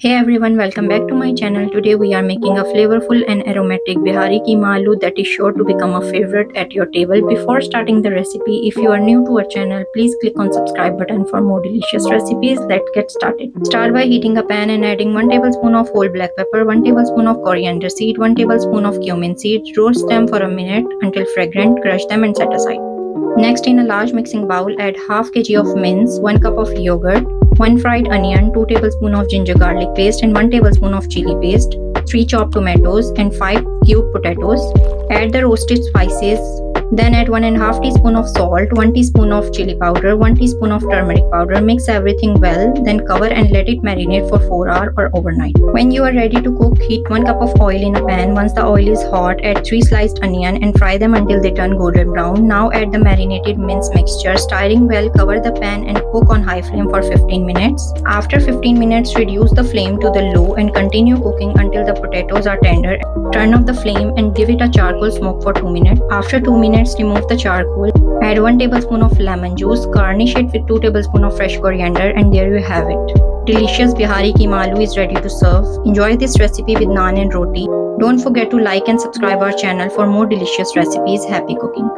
Hey everyone, welcome back to my channel. Today we are making a flavorful and aromatic Behari Keema Aloo that is sure to become a favorite at your table. Before starting the recipe, if you are new to our channel, please click on subscribe button for more delicious recipes. Let's get started. Start by heating a pan and adding 1 tablespoon of whole black pepper, 1 tablespoon of coriander seed, 1 tablespoon of cumin seeds. Roast them for a minute until fragrant, crush them and set aside. Next, in a large mixing bowl, add half kg of mince, 1 cup of yogurt, 1 fried onion, 2 tablespoons of ginger garlic paste and 1 tablespoon of chili paste, 3 chopped tomatoes and 5 cubed potatoes. Add the roasted spices. Then add 1.5 teaspoon of salt, 1 teaspoon of chili powder, 1 teaspoon of turmeric powder. Mix everything well, then cover and let it marinate for 4 hours or overnight. When you are ready to cook, heat 1 cup of oil in a pan. Once the oil is hot, add 3 sliced onion and fry them until they turn golden brown. Now add the marinated mince mixture. Stirring well, cover the pan and cook on high flame for 15 minutes. After 15 minutes, reduce the flame to the low and continue cooking until the potatoes are tender. Turn off the flame and give it a charcoal smoke for 2 minutes. After 2 minutes, remove the charcoal. Add 1 tablespoon of lemon juice. Garnish it with 2 tablespoons of fresh coriander, and there you have it. Delicious Behari Keema Aloo is ready to serve. Enjoy this recipe with naan and roti. Don't forget to like and subscribe our channel for more delicious recipes. Happy cooking.